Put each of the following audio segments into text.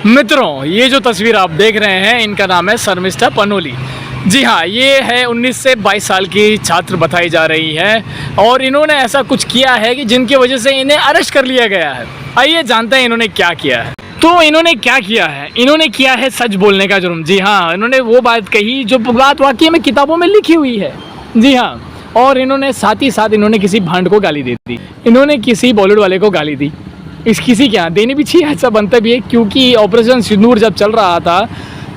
मित्रों, ये जो तस्वीर आप देख रहे हैं इनका नाम है शर्मिष्ठा पनोली। जी हाँ, ये है 19 से 22 साल की छात्र बताई जा रही है और इन्होंने ऐसा कुछ किया है कि जिनकी वजह से इन्हें अरेस्ट कर लिया गया है। आइए जानते हैं इन्होंने क्या किया है। तो इन्होंने क्या किया है, इन्होंने किया है सच बोलने का जुर्म। जी हाँ, इन्होंने वो बात कही जो बात वाकई में किताबों में लिखी हुई है। जी हाँ, और इन्होंने साथ ही साथ इन्होंने किसी भांड को गाली दे दी, इन्होंने किसी बॉलीवुड वाले को गाली दी। इस किसी के यहाँ देनी भी चाहिए, ऐसा बनता भी है, क्योंकि ऑपरेशन सिंदूर जब चल रहा था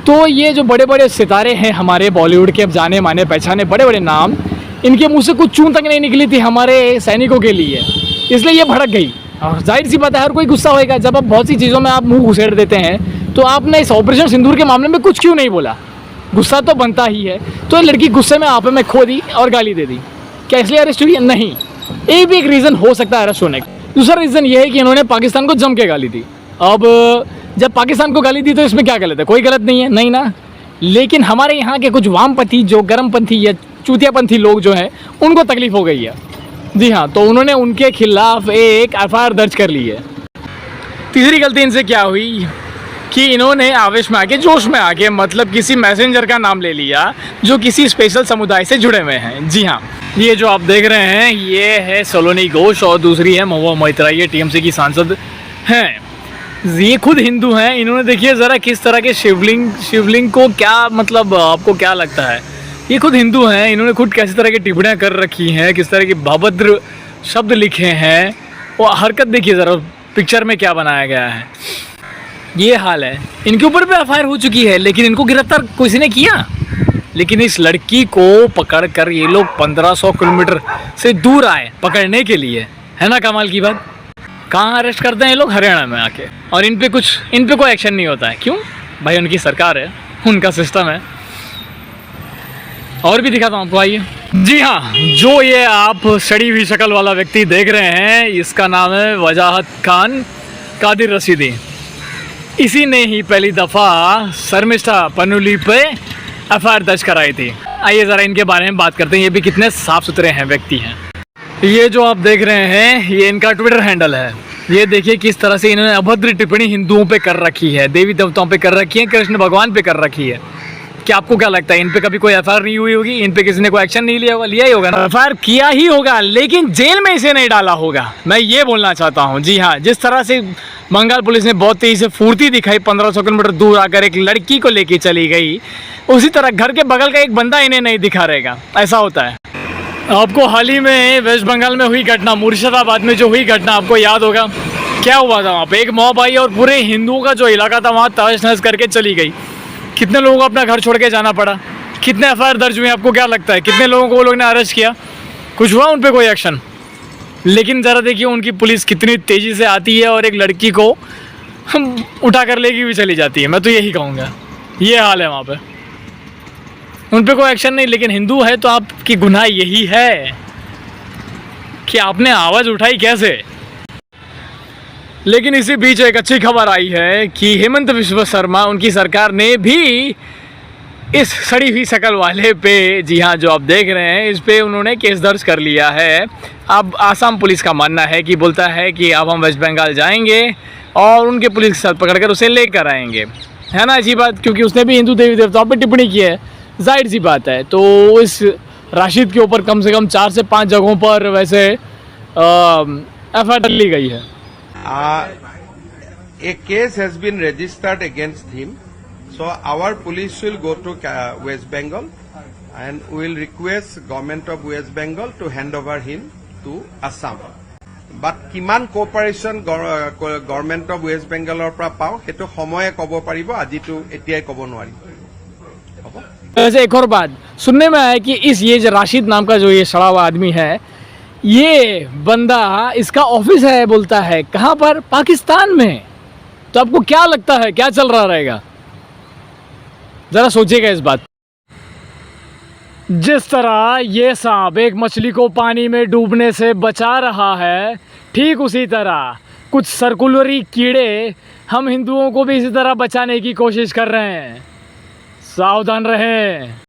तो ये जो बड़े बड़े सितारे हैं हमारे बॉलीवुड के, अब जाने माने पहचाने बड़े बड़े नाम, इनके मुंह से कुछ चूं तक नहीं निकली थी हमारे सैनिकों के लिए, इसलिए ये भड़क गई। और जाहिर सी बात है, हर कोई गुस्सा होएगा जब आप बहुत सी चीज़ों में आप मुंह घुसेड़ देते हैं। तो आपने इस ऑपरेशन सिंदूर के मामले में कुछ क्यों नहीं बोला? गुस्सा तो बनता ही है। तो लड़की गुस्से में आपे में खो दी और गाली दे दी। क्या इसलिए अरेस्ट हुई है? नहीं, ये भी एक रीज़न हो सकता है अरेस्ट होने का। दूसरा रीज़न ये है कि इन्होंने पाकिस्तान को जम के गाली दी। अब जब पाकिस्तान को गाली दी तो इसमें क्या गलत है? कोई गलत नहीं है, नहीं ना। लेकिन हमारे यहाँ के कुछ वामपंथी, जो गर्मपंथी या चूतियापंथी लोग जो हैं, उनको तकलीफ हो गई है। जी हाँ, तो उन्होंने उनके खिलाफ एक एफआईआर दर्ज कर ली है। तीसरी गलती इनसे क्या हुई कि इन्होंने आवेश में आके, जोश में आके, मतलब किसी मैसेंजर का नाम ले लिया जो किसी स्पेशल समुदाय से जुड़े हुए हैं। जी हाँ, ये जो आप देख रहे हैं ये है सलोनी घोष और दूसरी है महुआ मोइत्रा, ये टीएमसी की सांसद हैं। ये खुद हिंदू हैं। इन्होंने देखिए ज़रा किस तरह के शिवलिंग को, क्या मतलब आपको क्या लगता है, ये खुद हिंदू हैं, इन्होंने खुद कैसी तरह की टिप्पणियाँ कर रखी हैं, किस तरह के भद्र शब्द लिखे हैं, और हरकत देखिए ज़रा पिक्चर में क्या बनाया गया है। ये हाल है। इनके ऊपर भी एफआईआर हो चुकी है, लेकिन इनको गिरफ्तार किसी ने किया। लेकिन इस लड़की को पकड़कर ये लोग 1500 किलोमीटर से दूर आए पकड़ने के लिए, है ना कमाल की बात। कहाँ अरेस्ट करते हैं ये लोग? हरियाणा में आके, और इन पे कोई एक्शन नहीं होता है। क्यों भाई? उनकी सरकार है, उनका सिस्टम है। और भी दिखाता हूँ आपको, आइए। जी हाँ, जो ये आप सड़ी हुई शक्ल वाला व्यक्ति देख रहे हैं, इसका नाम है वजाहत खान कादिर रशीदी। इसी ने ही पहली दफ़ा शर्मिष्ठा पनोली पे एफआईआर दर्ज कराई थी। आइए ज़रा इनके बारे में बात करते हैं, ये भी कितने साफ़ सुथरे हैं व्यक्ति हैं। ये जो आप देख रहे हैं ये इनका ट्विटर हैंडल है। ये देखिए किस तरह से इन्होंने अभद्र टिप्पणी हिंदुओं पे कर रखी है, देवी देवताओं पे कर रखी है, कृष्ण भगवान पे कर रखी है। क्या आपको क्या लगता है, इन पे कभी कोई एफआईआर नहीं हुई होगी? इन पे किसी ने कोई एक्शन नहीं लिया होगा? लिया ही होगा ना, एफआईआर किया ही होगा, लेकिन जेल में इसे नहीं डाला होगा। मैं ये बोलना चाहता हूँ। जी हाँ, जिस तरह से बंगाल पुलिस ने बहुत तेज़ी से फुर्ती दिखाई, 1500 किलोमीटर दूर आकर एक लड़की को लेके चली गई, उसी तरह घर के बगल का एक बंदा इन्हें नहीं दिखा रहेगा। ऐसा होता है। आपको हाल ही में वेस्ट बंगाल में हुई घटना, मुर्शिदाबाद में जो हुई घटना, आपको याद होगा क्या हुआ था वहाँ पे? एक मॉब आई और पूरे हिंदुओं का जो इलाका था वहाँ तहस नहस करके चली गई। कितने लोगों को अपना घर छोड़ के जाना पड़ा? कितने एफआईआर दर्ज हुए? आपको क्या लगता है कितने लोगों को वो लोग ने अरेस्ट किया? कुछ हुआ उन पर कोई एक्शन? लेकिन ज़रा देखिए उनकी पुलिस कितनी तेज़ी से आती है और एक लड़की को उठा कर लेके भी चली जाती है। मैं तो यही कहूँगा, ये हाल है वहाँ पे। उन पर कोई एक्शन नहीं, लेकिन हिंदू है तो आपकी गुनाह यही है कि आपने आवाज़ उठाई कैसे। लेकिन इसी बीच एक अच्छी खबर आई है कि हेमंत बिस्वा शर्मा, उनकी सरकार ने भी इस सड़ी हुई शक्ल वाले पे, जी हाँ जो आप देख रहे हैं, इस पे उन्होंने केस दर्ज कर लिया है। अब आसाम पुलिस का मानना है कि, बोलता है कि अब हम वेस्ट बंगाल जाएंगे और उनके पुलिस के साथ पकड़कर उसे लेकर आएंगे, है ना अच्छी बात, क्योंकि उसने भी हिंदू देवी देवताओं पर टिप्पणी की है, जाहिर सी बात है। तो इस राशिद के ऊपर कम से कम 4 से 5 जगहों पर वैसे एफआईआर ली गई है। A case has been registered against him, so our police will go to West Bengal and will request government of West Bengal to hand over him to Assam. But kiman cooperation government of West Bengalor pra pao hetu samoye kobo paribo, aji to etiai kobo nwari. वैसे एक और बात सुनने में आया कि ये जो राशिद नाम का जो ये सड़ा हुआ आदमी है, ये बंदा, इसका ऑफिस है, बोलता है कहाँ पर? पाकिस्तान में। तो आपको क्या लगता है क्या चल रहा रहेगा? जरा सोचिएगा इस बात। जिस तरह ये सांप एक मछली को पानी में डूबने से बचा रहा है, ठीक उसी तरह कुछ सर्कुलरी कीड़े हम हिंदुओं को भी इसी तरह बचाने की कोशिश कर रहे हैं। सावधान रहें।